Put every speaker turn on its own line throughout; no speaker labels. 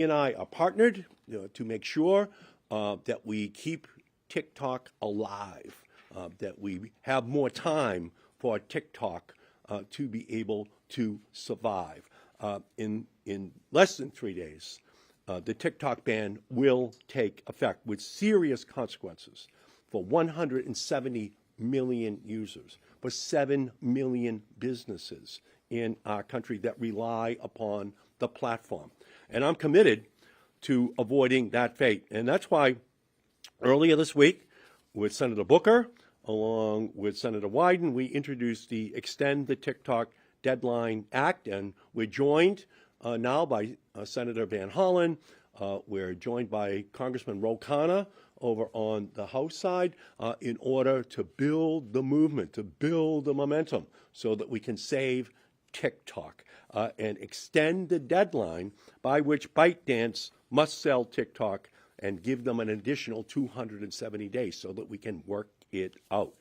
and I are partnered to make sure that we keep TikTok alive, that we have more time for TikTok to be able to survive. In less than 3 days, the TikTok ban will take effect with serious consequences for 170 million users, for 7 million businesses in our country that rely upon the platform. And I'm committed to avoiding that fate. And that's why earlier this week, with Senator Booker, along with Senator Wyden, we introduced the Extend the TikTok Deadline Act, and we're joined now by Senator Van Hollen. We're joined by Congressman Ro Khanna over on the House side in order to build the movement, to build the momentum so that we can save TikTok and extend the deadline by which ByteDance must sell TikTok and give them an additional 270 days so that we can work it out.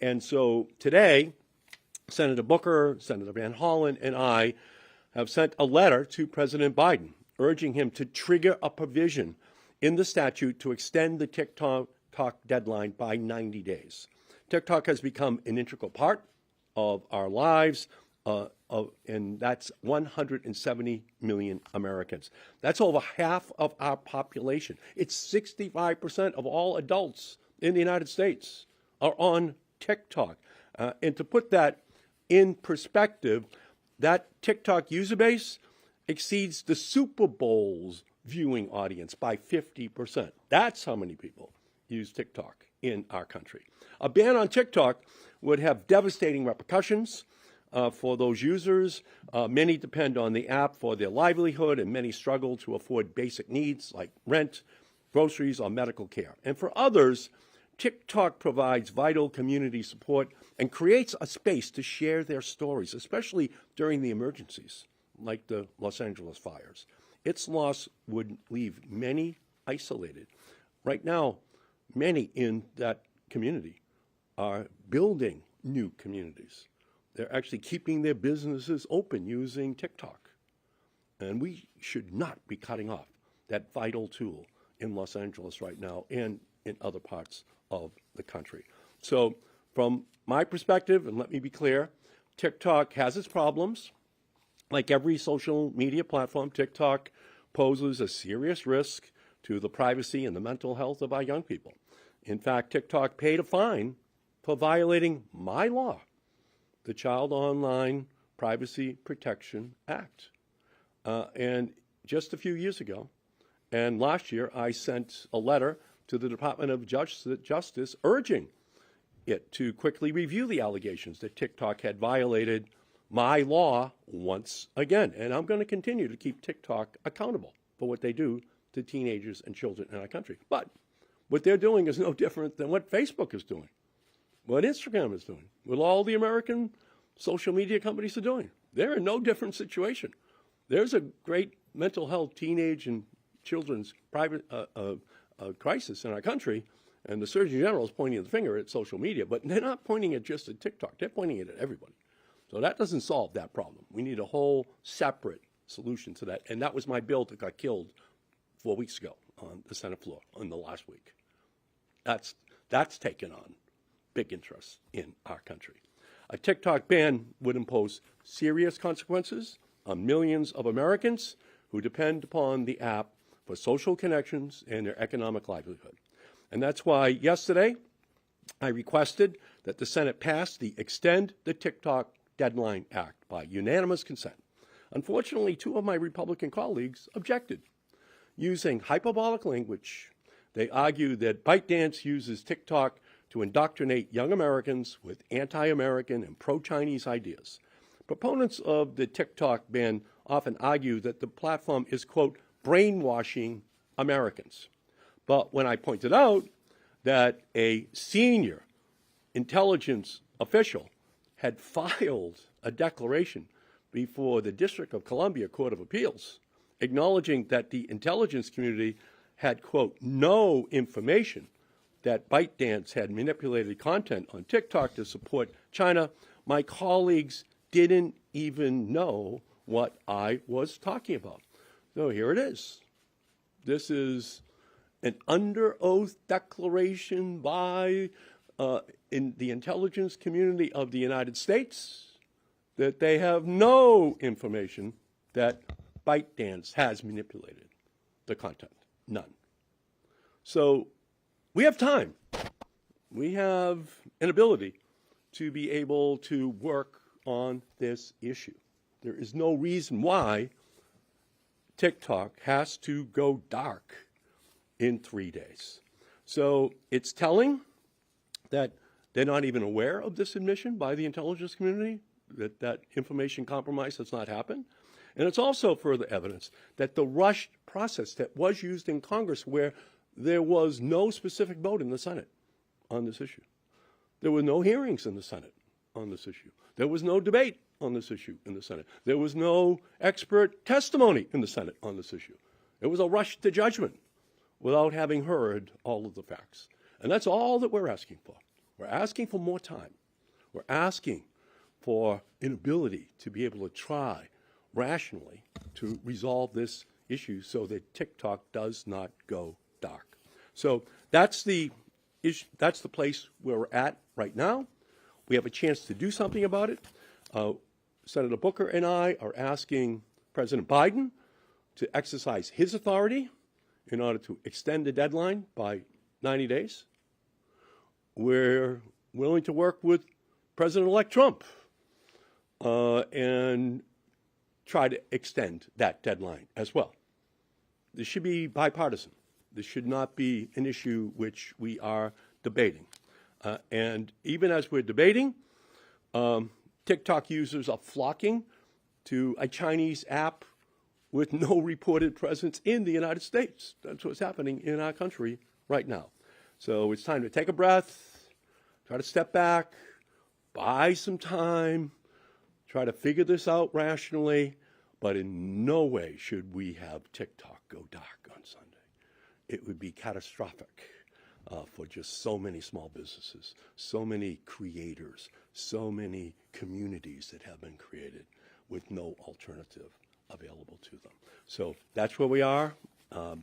And so today, Senator Booker, Senator Van Hollen, and I have sent a letter to President Biden urging him to trigger a provision in the statute to extend the TikTok deadline by 90 days. TikTok has become an integral part of our lives, and that's 170 million Americans. That's over half of our population. It's 65% of all adults in the United States are on TikTok. And to put that in perspective, that TikTok user base exceeds the Super Bowl's viewing audience by 50%. That's how many people use TikTok in our country. A ban on TikTok would have devastating repercussions for those users. Many depend on the app for their livelihood, and many struggle to afford basic needs like rent, groceries, or medical care. And for others, TikTok provides vital community support and creates a space to share their stories, especially during the emergencies, like the Los Angeles fires. Its loss would leave many isolated. Right now, many in that community are building new communities. They're actually keeping their businesses open using TikTok. And we should not be cutting off that vital tool in Los Angeles right now and in other parts of the country. So from my perspective, and let me be clear, TikTok has its problems. Like every social media platform, TikTok poses a serious risk to the privacy and the mental health of our young people. In fact, TikTok paid a fine for violating my law, the Child Online Privacy Protection Act. And just a few years ago, and last year, I sent a letter to the Department of Justice urging it to quickly review the allegations that TikTok had violated my law once again. And I'm going to continue to keep TikTok accountable for what they do to teenagers and children in our country. But what they're doing is no different than what Facebook is doing, what Instagram is doing, what all the American social media companies are doing. They're in no different situation. There's a great mental health, teenage and children's private crisis in our country, and the Surgeon General is pointing the finger at social media, but they're not pointing it just at TikTok. They're pointing it at everybody. So that doesn't solve that problem. We need a whole separate solution to that, and that was my bill that got killed 4 weeks ago on the Senate floor in the last week. That's taken on big interest in our country. A TikTok ban would impose serious consequences on millions of Americans who depend upon the app for social connections and their economic livelihood. And that's why yesterday I requested that the Senate pass the Extend the TikTok Deadline Act by unanimous consent. Unfortunately, two of my Republican colleagues objected. Using hyperbolic language, they argued that ByteDance uses TikTok to indoctrinate young Americans with anti-American and pro-Chinese ideas. Proponents of the TikTok ban often argue that the platform is, quote, brainwashing Americans. But when I pointed out that a senior intelligence official had filed a declaration before the District of Columbia Court of Appeals, acknowledging that the intelligence community had, quote, no information that ByteDance had manipulated content on TikTok to support China, my colleagues didn't even know what I was talking about. So here it is. This is an under oath declaration by in the intelligence community of the United States that they have no information that ByteDance has manipulated the content. None. So we have time. We have an ability to be able to work on this issue. There is no reason why TikTok has to go dark in 3 days. So it's telling that they're not even aware of this admission by the intelligence community, that information compromise has not happened. And it's also further evidence that the rushed process that was used in Congress, where there was no specific vote in the Senate on this issue. There were no hearings in the Senate on this issue. There was no debate on this issue in the Senate. There was no expert testimony in the Senate on this issue. It was a rush to judgment without having heard all of the facts. And that's all that we're asking for. We're asking for more time. We're asking for an ability to be able to try rationally to resolve this issue so that TikTok does not go dark. So that's the issue, that's the place where we're at right now. We have a chance to do something about it. Senator Booker and I are asking President Biden to exercise his authority in order to extend the deadline by 90 days. We're willing to work with President-elect Trump and try to extend that deadline as well. This should be bipartisan. This should not be an issue which we are debating. And even as we're debating, TikTok users are flocking to a Chinese app with no reported presence in the United States. That's what's happening in our country right now. So it's time to take a breath, try to step back, buy some time, try to figure this out rationally, but in no way should we have TikTok go dark on Sunday. It would be catastrophic for just so many small businesses, so many creators, so many communities that have been created with no alternative available to them. So that's where we are.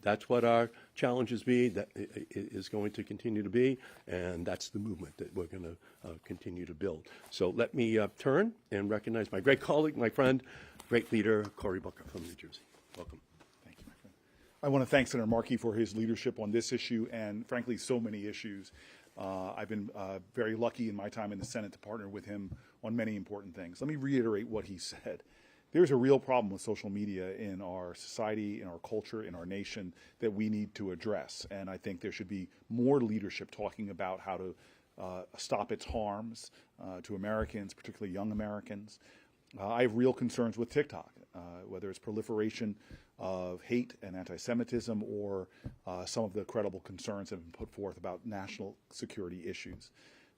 That's what our challenges be, that is going to continue to be, and that's the movement that we're going to continue to build. So let me turn and recognize my great colleague, my friend, great leader, Cory Booker from New Jersey. Welcome.
Thank you, my friend. I want to thank Senator Markey for his leadership on this issue and, frankly, so many issues. I've been very lucky in my time in the Senate to partner with him on many important things. Let me reiterate what he said. There's a real problem with social media in our society, in our culture, in our nation that we need to address. And I think there should be more leadership talking about how to stop its harms to Americans, particularly young Americans. I have real concerns with TikTok, whether it's proliferation of hate and anti-Semitism or some of the credible concerns that have been put forth about national security issues.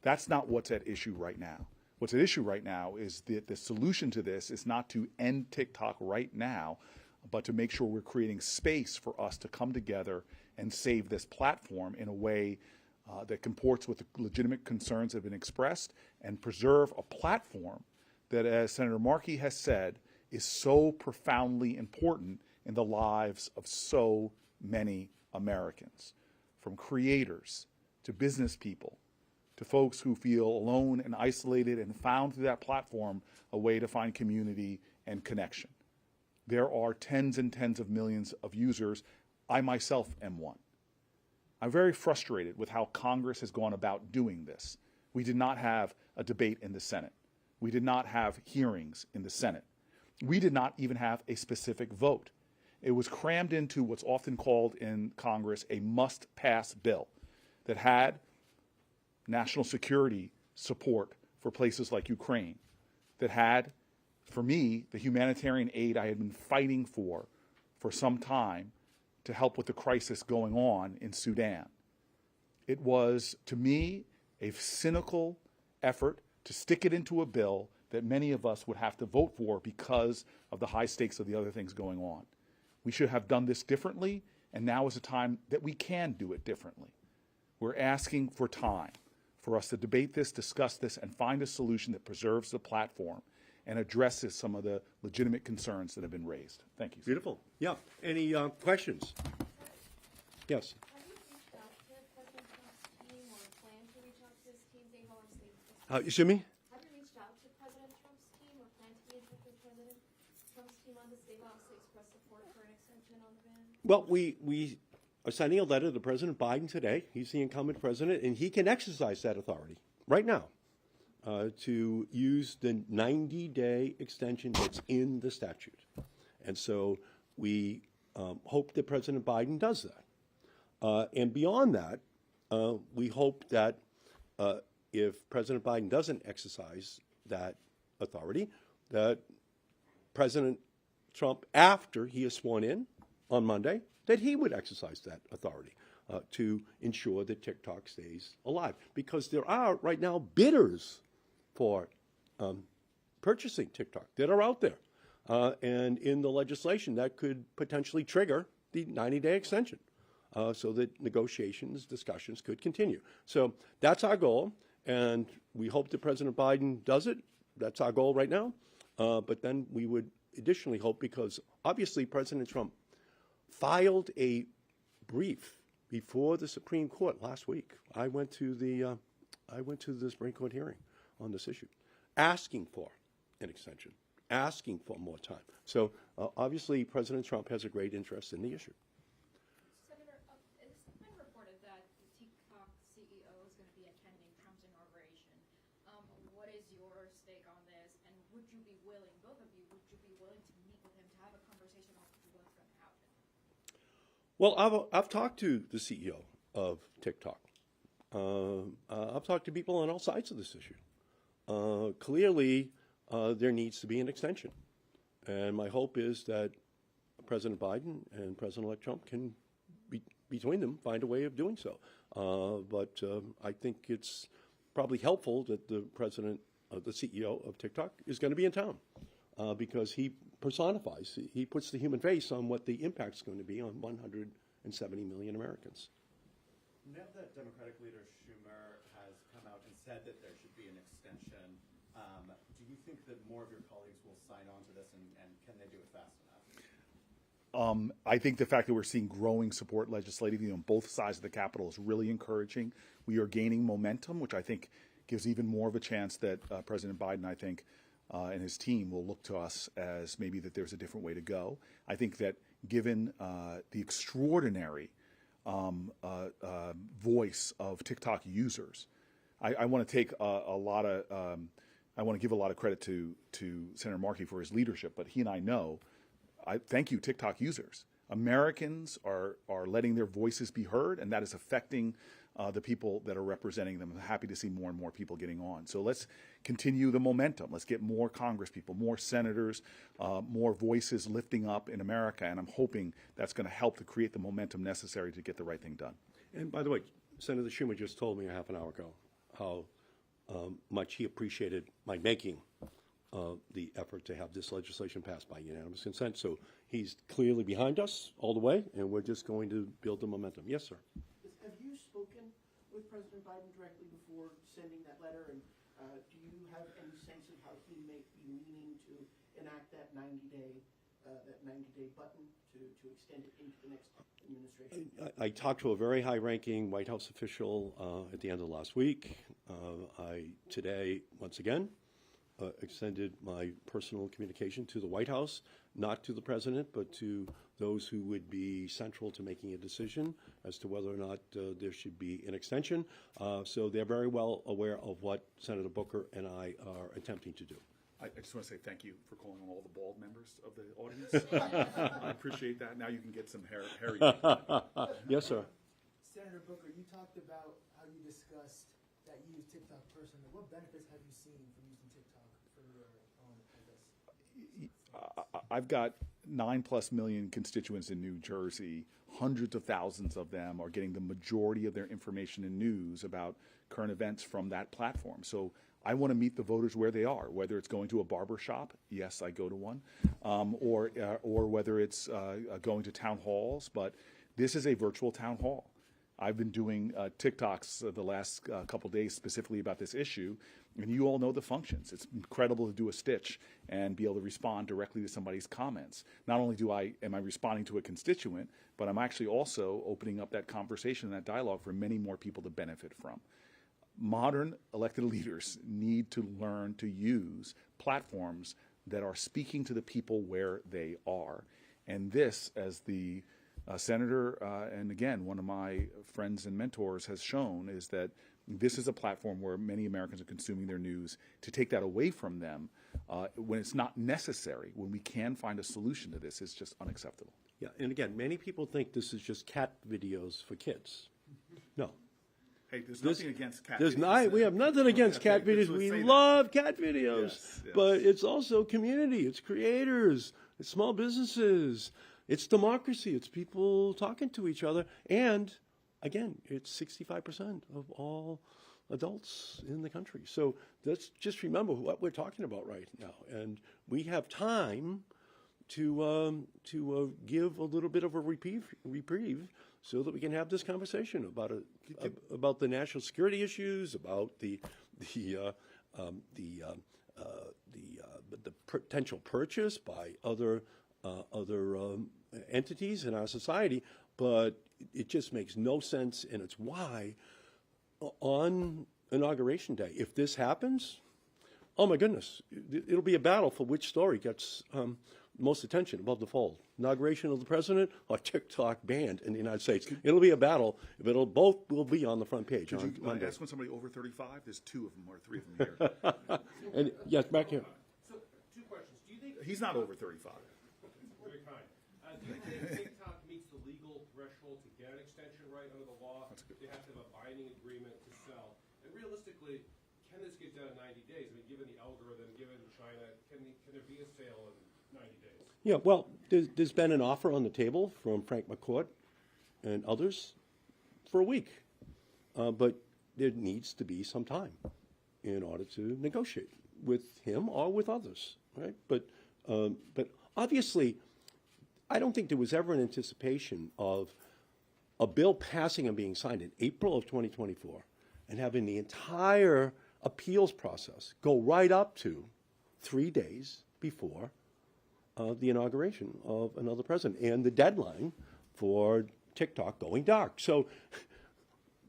That's not what's at issue right now. What's at issue right now is that the solution to this is not to end TikTok right now, but to make sure we're creating space for us to come together and save this platform in a way that comports with the legitimate concerns that have been expressed and preserve a platform that, as Senator Markey has said, is so profoundly important in the lives of so many Americans, from creators to business people, to folks who feel alone and isolated and found through that platform a way to find community and connection. There are tens and tens of millions of users. I myself am one. I'm very frustrated with how Congress has gone about doing this. We did not have a debate in the Senate. We did not have hearings in the Senate. We did not even have a specific vote. It was crammed into what's often called in Congress a must-pass bill that had national security support for places like Ukraine, that had, for me, the humanitarian aid I had been fighting for some time to help with the crisis going on in Sudan. It was, to me, a cynical effort to stick it into a bill that many of us would have to vote for because of the high stakes of the other things going on. We should have done this differently, and now is a time that we can do it differently. We're asking for time for us to debate this, discuss this, and find a solution that preserves the platform and addresses some of the legitimate concerns that have been raised. Thank you. Sir.
Beautiful. Yeah. Any questions? Yes.
Have you reached out to President Trump's team or plan to reach out to his team? They've already
Excuse me?
Have you reached out to President Trump's team or plan to be in touch with President Trump's team on this? They've obviously expressed support for an extension on the ban.
Well, we are sending a letter to President Biden today. He's the incumbent president, and he can exercise that authority right now to use the 90-day extension that's in the statute. And so we hope that President Biden does that. And beyond that, we hope that if President Biden doesn't exercise that authority, that President Trump, after he is sworn in on Monday, that he would exercise that authority to ensure that TikTok stays alive. Because there are right now bidders for purchasing TikTok that are out there. And in the legislation, that could potentially trigger the 90-day extension. So that negotiations, discussions could continue. So that's our goal, and we hope that President Biden does it. That's our goal right now. But then we would additionally hope, because obviously President Trump filed a brief before the Supreme Court last week. I went to the Supreme Court hearing on this issue, asking for an extension, asking for more time. So obviously President Trump has a great interest in the issue.
Senator, it's been reported that the TikTok CEO is going to be attending Trump's inauguration. What is your stake on this? And would you be willing, both of you, would you be willing to meet with him to have a conversation on what's going to happen?
Well, I've talked to the CEO of TikTok. I've talked to people on all sides of this issue. Clearly, there needs to be an extension. And my hope is that President Biden and President-elect Trump can, between them, find a way of doing so. But I think it's probably helpful that the CEO of TikTok is going to be in town because he personifies, he puts the human face on what the impact's going to be on 170 million Americans.
Now that Democratic leader Schumer has come out and said that there should be an extension, do you think that more of your colleagues will sign on to this, and can they do it fast enough?
I think the fact that we're seeing growing support legislatively on both sides of the Capitol is really encouraging. We are gaining momentum, which I think gives even more of a chance that President Biden, I think, and his team will look to us as maybe that there's a different way to go. I think that given the extraordinary voice of TikTok users, I want to take I want to give a lot of credit to Senator Markey for his leadership, but he and I know, thank you, TikTok users. Americans are letting their voices be heard, and that is affecting the people that are representing them. I'm happy to see more and more people getting on. So let's continue the momentum. Let's get more Congress people, more senators, more voices lifting up in America, and I'm hoping that's going to help to create the momentum necessary to get the right thing done.
And by the way, Senator Schumer just told me a half an hour ago how much he appreciated my making the effort to have this legislation passed by unanimous consent. So he's clearly behind us all the way, and we're just going to build the momentum. Yes, sir.
Have you spoken with President Biden directly before sending that letter? And do you have any sense of how he may be meaning to enact that 90-day button to extend it into the next administration?
I talked to a very high-ranking White House official at the end of last week. I today, once again, extended my personal communication to the White House, not to the president, but to those who would be central to making a decision as to whether or not there should be an extension. So they're very well aware of what Senator Booker and I are attempting to do.
I just want to say thank you for calling on all the bald members of the audience. I appreciate that. Now you can get some hairy.
Yes, sir.
Senator Booker, you talked about how you discussed that you use TikTok personally. What benefits have you seen from using TikTok for your own purpose?
I've got 9+ million constituents in New Jersey. Hundreds of thousands of them are getting the majority of their information and news about current events from that platform. So I want to meet the voters where they are, whether it's going to a barber shop, yes, I go to one, or whether it's going to town halls. But this is a virtual town hall. I've been doing TikToks the last couple days specifically about this issue, and you all know the functions. It's incredible to do a stitch and be able to respond directly to somebody's comments. Not only am I responding to a constituent, but I'm actually also opening up that conversation and that dialogue for many more people to benefit from. Modern elected leaders need to learn to use platforms that are speaking to the people where they are. And this, as the senator, and again, one of my friends and mentors has shown, is that this is a platform where many Americans are consuming their news. To take that away from them when it's not necessary, when we can find a solution to this, is just unacceptable.
Yeah, and again, many people think this is just cat videos for kids. No.
Hey, there's nothing against cat
There's
videos.
not, we have nothing against cat videos. We love cat videos.
Yes, yes.
But it's also community. It's creators. It's small businesses. It's democracy. It's people talking to each other. And, again, it's 65% of all adults in the country. So let's just remember what we're talking about right now. And we have time to give a little bit of a reprieve so that we can have this conversation about the national security issues, about the potential purchase by other entities in our society. But it just makes no sense, and it's why on Inauguration Day, if this happens, oh my goodness, it'll be a battle for which story gets most attention above the fold. Inauguration of the president or TikTok banned in the United States. It'll be a battle, but both will be on the front page on Monday.
Ask when somebody over 35, there's 2 of them or 3 of them here.
And yes, back here.
So, 2 questions. Do you think
He's not over 35.
very kind? Do you think TikTok meets the legal threshold to get an extension right under the law? They have to have a binding agreement to sell. And realistically, can this get done in 90 days? I mean, given the algorithm, given China, can there be a sale in 90 days?
Yeah, well, there's been an offer on the table from Frank McCourt and others for a week. But there needs to be some time in order to negotiate with him or with others, right? But obviously, I don't think there was ever an anticipation of a bill passing and being signed in April of 2024 and having the entire appeals process go right up to 3 days before the inauguration of another president and the deadline for TikTok going dark. So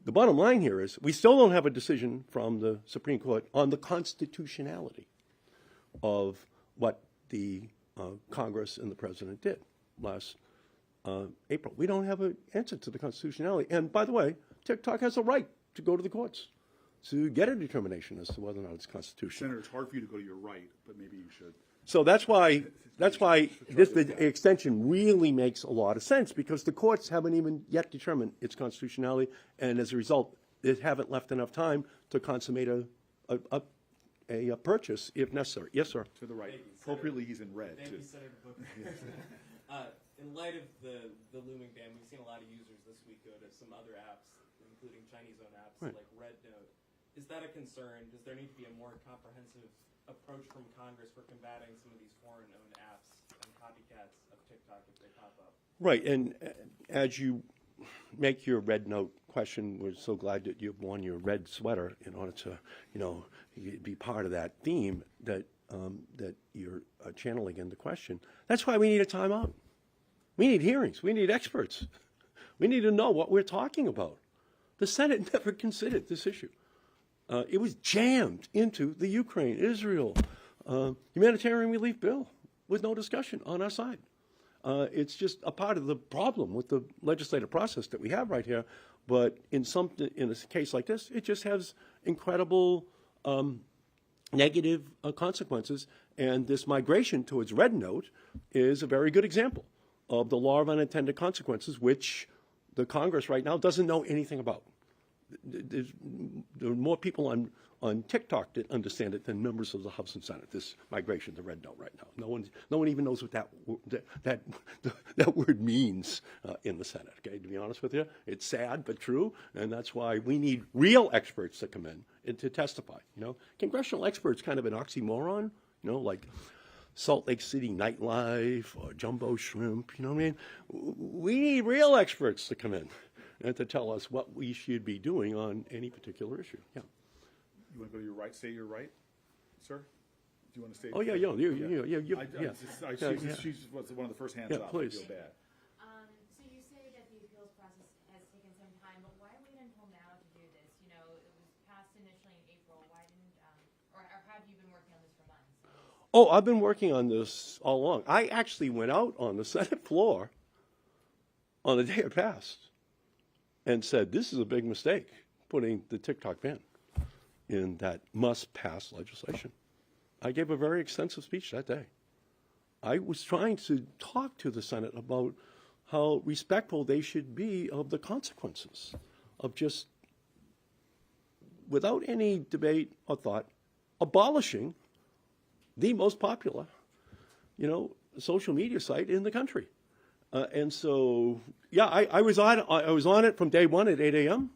the bottom line here is we still don't have a decision from the Supreme Court on the constitutionality of what the Congress and the president did last April. We don't have an answer to the constitutionality. And by the way, TikTok has a right to go to the courts to get a determination as to whether or not it's constitutional.
Senator, it's hard for you to go to your right, but maybe you should.
So that's why the extension really makes a lot of sense, because the courts haven't even yet determined its constitutionality, and as a result, they haven't left enough time to consummate a purchase if necessary. Yes, sir.
To the right.
Thank you,
Appropriately, he's in red,
Thank
too.
you, Senator Booker. In light of the looming ban, we've seen a lot of users this week go to some other apps, including Chinese-owned apps
Right.
like RedNote. Is that a concern? Does there need to be a more comprehensive approach from Congress for combating some of these foreign-owned apps and copycats of TikTok if they pop up?
Right, and as you make your red note question, we're so glad that you've worn your red sweater in order to, be part of that theme that you're channeling in the question. That's why we need a timeout. We need hearings. We need experts. We need to know what we're talking about. The Senate never considered this issue. It was jammed into the Ukraine-Israel humanitarian relief bill with no discussion on our side. It's just a part of the problem with the legislative process that we have right here. But in a case like this, it just has incredible negative consequences. And this migration towards red note is a very good example of the law of unintended consequences, which the Congress right now doesn't know anything about. There are more people on TikTok that understand it than members of the House and Senate. This migration to red note right now, no one even knows what that word means in the Senate. Okay, to be honest with you, it's sad but true, and that's why we need real experts to come in and to testify. Congressional experts kind of an oxymoron. Like Salt Lake City nightlife or jumbo shrimp. You know what I mean? We need real experts to come in and to tell us what we should be doing on any particular issue. Yeah.
You want to go to your right? Stay your right, sir? Do you want to stay?
Oh, yeah, yeah,
She's was one of the first hands
Yeah,
up.
please.
I feel bad.
So you say that the appeals process has taken some time, but why wait until now to do this? You know, it was passed initially in April. Why didn't, or have you been working on this for months?
Oh, I've been working on this all along. I actually went out on the Senate floor on the day it passed and said, this is a big mistake, putting the TikTok ban in that must-pass legislation. I gave a very extensive speech that day. I was trying to talk to the Senate about how respectful they should be of the consequences of just, without any debate or thought, abolishing the most popular, social media site in the country. And so, yeah, I was on it from day one at 8 a.m.,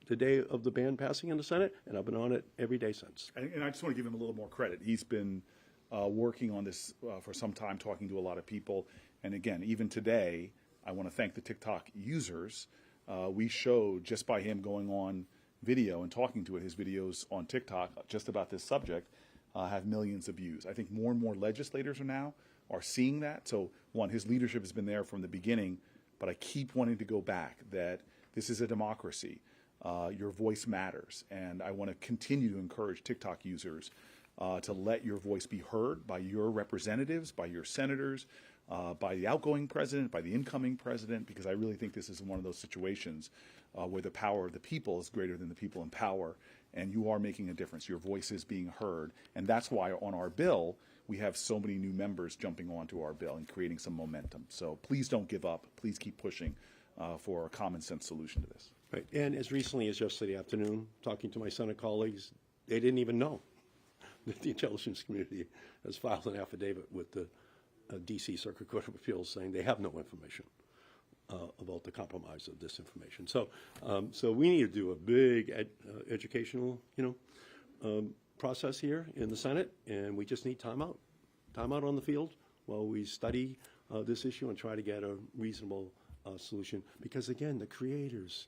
the day of the ban passing in the Senate, and I've been on it every day since.
And I just want to give him a little more credit. He's been working on this for some time, talking to a lot of people. And again, even today, I want to thank the TikTok users. We showed, just by him going on video and talking to it, his videos on TikTok just about this subject have millions of views. I think more and more legislators are seeing that. So one, his leadership has been there from the beginning, but I keep wanting to go back that this is a democracy. Your voice matters. And I want to continue to encourage TikTok users to let your voice be heard by your representatives, by your senators, by the outgoing president, by the incoming president, because I really think this is one of those situations where the power of the people is greater than the people in power, and you are making a difference. Your voice is being heard. And that's why on our bill, we have so many new members jumping onto our bill and creating some momentum. So please don't give up. Please keep pushing for a common sense solution to this.
Right. And as recently as yesterday afternoon, talking to my Senate colleagues, they didn't even know that the intelligence community has filed an affidavit with the D.C. Circuit Court of Appeals saying they have no information about the compromise of this information. So, so we need to do a big educational, process here in the Senate, and we just need time out on the field while we study this issue and try to get a reasonable solution. Because again, the creators,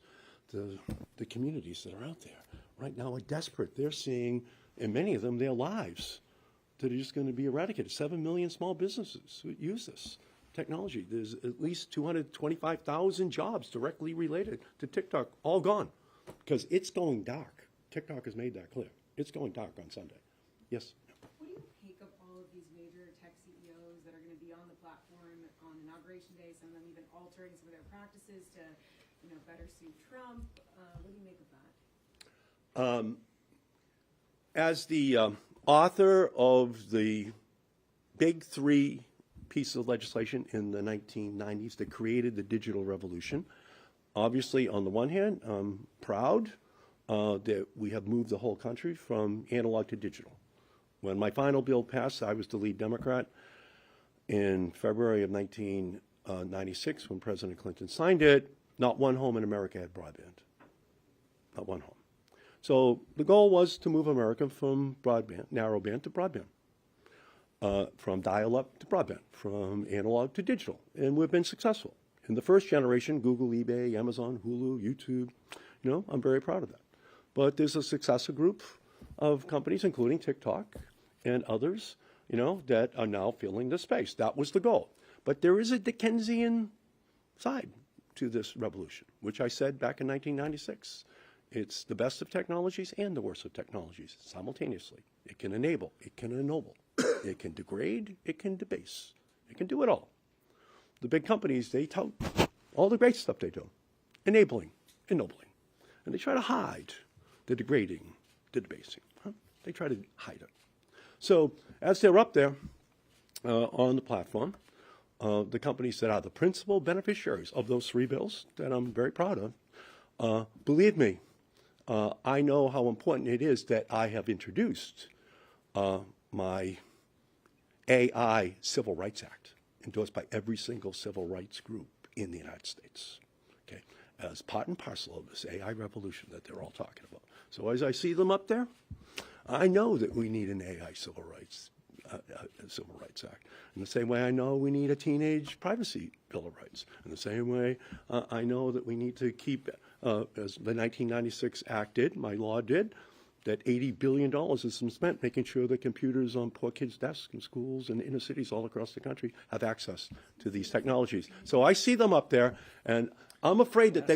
the communities that are out there right now are desperate. They're seeing, and many of them, their lives that are just going to be eradicated. 7 million small businesses who use this technology. There's at least 225,000 jobs directly related to TikTok, all gone, because it's going dark. TikTok has made that clear. It's going dark on Sunday. Yes?
What do you make of all of these major tech CEOs that are going to be on the platform on Inauguration Day, some of them even altering some of their practices to, better suit Trump? What do you make of that?
As the author of the big three pieces of legislation in the 1990s that created the digital revolution, obviously, on the one hand, I'm proud that we have moved the whole country from analog to digital. When my final bill passed, I was the lead Democrat. In February of 1996, when President Clinton signed it, not one home in America had broadband. Not one home. So the goal was to move America from broadband, narrowband to broadband, from dial-up to broadband, from analog to digital. And we've been successful. In the first generation, Google, eBay, Amazon, Hulu, YouTube, I'm very proud of that. But there's a successor group of companies, including TikTok and others, that are now filling the space. That was the goal. But there is a Dickensian side to this revolution, which I said back in 1996. It's the best of technologies and the worst of technologies simultaneously. It can enable, it can ennoble, it can degrade, it can debase. It can do it all. The big companies, they tout all the great stuff they do, enabling, ennobling. And they try to hide the degrading, the debasing. They try to hide it. So as they're up there on the platform, the companies that are the principal beneficiaries of those three bills that I'm very proud of, believe me, I know how important it is that I have introduced my AI Civil Rights Act, endorsed by every single civil rights group in the United States, okay, as part and parcel of this AI revolution that they're all talking about. So as I see them up there, I know that we need an AI Civil Rights Civil Rights Act. In the same way, I know we need a teenage privacy Bill of Rights. In the same way, I know that we need to keep, as the 1996 Act did, my law did, that $80 billion has been spent making sure that computers on poor kids' desks in schools and inner cities all across the country have access to these technologies. So I see them up there, and I'm afraid that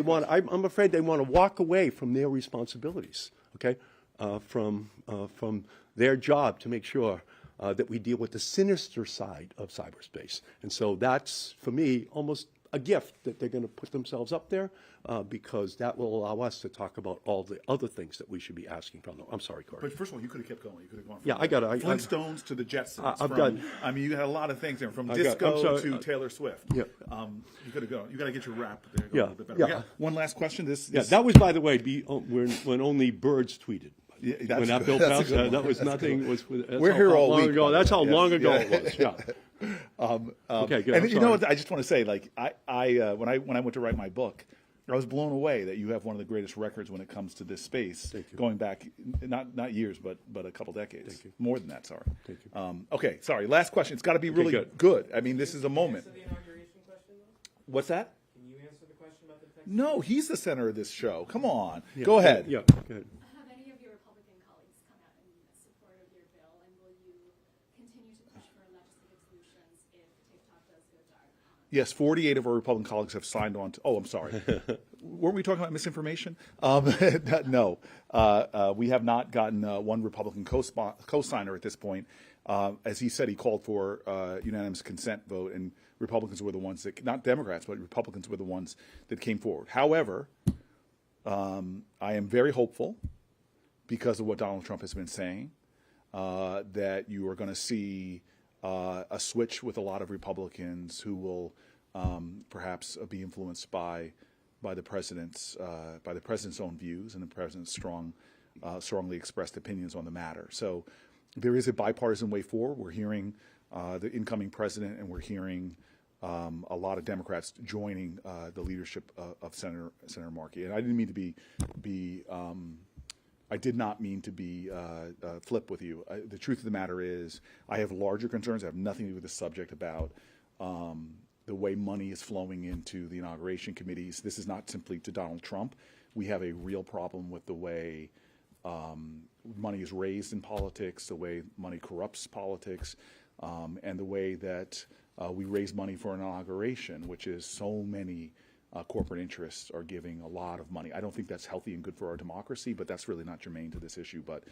I'm afraid they want to walk away from their responsibilities, okay, from their job to make sure that we deal with the sinister side of cyberspace. And so that's, for me, almost a gift that they're going to put themselves up there because that will allow us to talk about all the other things that we should be asking from them. I'm sorry, Corey.
But first of all, you could have kept going. You could have gone from
Yeah, I got it.
Flintstones to the Jetsons.
I've done.
I mean, you had a lot of things there, from
I'm
disco
sorry.
to Taylor Swift.
Yeah.
You could have gone. You got to get your rap there a
Yeah,
little bit better.
yeah.
We got one last question.
Yeah, that was, by the way, when only birds tweeted.
Yeah, that's
When that
good.
bill
That's a
passed,
good one.
that was
That's a
nothing.
good
Was that's
We're
how
here all
long
week,
ago.
by the
That's
way.
how
Yes,
long ago
yeah.
it was. Yeah. Okay, good. I'm
And you know
sorry.
what? I just want to say, like, when I went to write my book, I was blown away that you have one of the greatest records when it comes to this space.
Thank you.
Going back, not years, but a couple decades.
Thank you.
More than that, sorry.
Thank you.
Okay, sorry. Last question. It's got to be really
good.
I mean, this is a moment.
Answer the inauguration question, though?
What's that?
Can you answer the question about the text?
No, he's the center of this show. Come on.
Yeah,
Go ahead.
Yeah, go ahead.
Have any of your Republican colleagues come out in support of your bill, and will you continue to push for legislative solutions if TikTok does go dark?
Yes, 48 of our Republican colleagues have signed on to. Oh, I'm sorry. Weren't we talking about misinformation? No. We have not gotten one Republican co-signer at this point. As he said, he called for unanimous consent vote, and Republicans were the ones that, not Democrats, but Republicans were the ones that came forward. However, I am very hopeful, because of what Donald Trump has been saying, that you are going to see a switch with a lot of Republicans who will perhaps be influenced by the president's own views and the president's strongly expressed opinions on the matter. So there is a bipartisan way forward. We're hearing the incoming president, and we're hearing a lot of Democrats joining the leadership of Senator Markey. And I didn't mean to be I did not mean to be flip with you. The truth of the matter is, I have larger concerns. I have nothing to do with the subject about the way money is flowing into the inauguration committees. This is not simply to Donald Trump. We have a real problem with the way money is raised in politics, the way money corrupts politics, and the way that we raise money for an inauguration, which is so many corporate interests are giving a lot of money. I don't think that's healthy and good for our democracy, but that's really not germane to this issue. But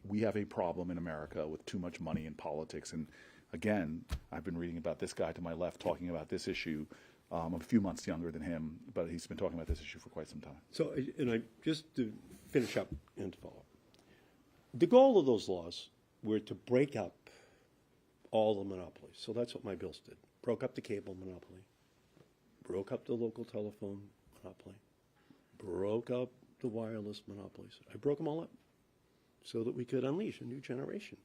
we have a problem in America with too much money in politics. And again, I've been reading about this guy to my left talking about this issue. I'm a few months younger than him, but he's been talking about this issue for quite some time.
So, and I just to finish up and to follow, the goal of those laws were to break up all the monopolies. So that's what my bills did. Broke up the cable monopoly, broke up the local telephone monopoly, broke up the wireless monopolies. I broke them all up so that we could unleash a new generation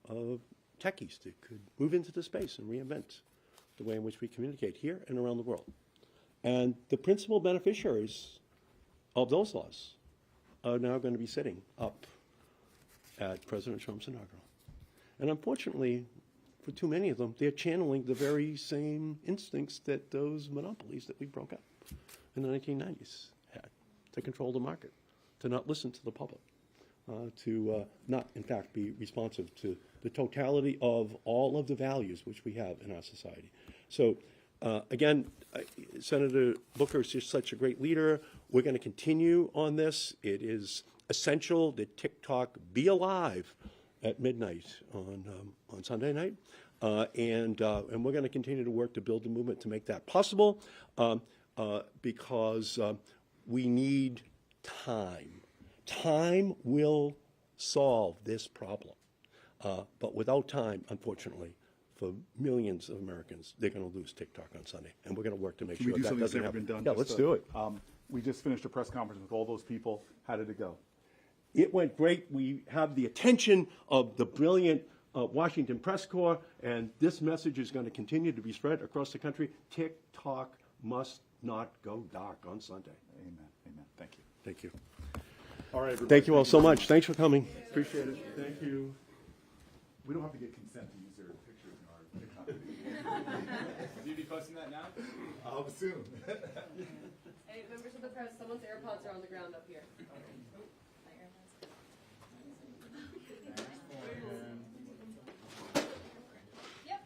of techies that could move into the space and reinvent the way in which we communicate here and around the world. And the principal beneficiaries of those laws are now going to be sitting up at President Trump's inaugural. And unfortunately, for too many of them, they're channeling the very same instincts that those monopolies that we broke up in the 1990s had, to control the market, to not listen to the public, to not, in fact, be responsive to the totality of all of the values which we have in our society. So, again, Senator Booker is just such a great leader. We're going to continue on this. It is essential that TikTok be alive at midnight on Sunday night, and we're going to continue to work to build the movement to make that possible, because we need time. Time will solve this problem, but without time, unfortunately, for millions of Americans, they're going to lose TikTok on Sunday, and we're going to work to make
Can
sure
we do
that
something that's
doesn't
never
happen.
been done?
Yeah,
Just,
let's do it.
We just finished a press conference with all those people. How did it go?
It went great. We have the attention of the brilliant Washington Press Corps, and this message is going to continue to be spread across the country. TikTok must not go dark on Sunday.
Amen. Amen. Thank you.
Thank you.
All right, everybody.
Thank you all so much. Thanks for coming. Appreciate it. Thank you.
We don't have to get consent to use their pictures in our TikTok video.
Will you be posting that now?
Soon.
Hey, members of the press, someone's AirPods are on the ground up here.
Yep.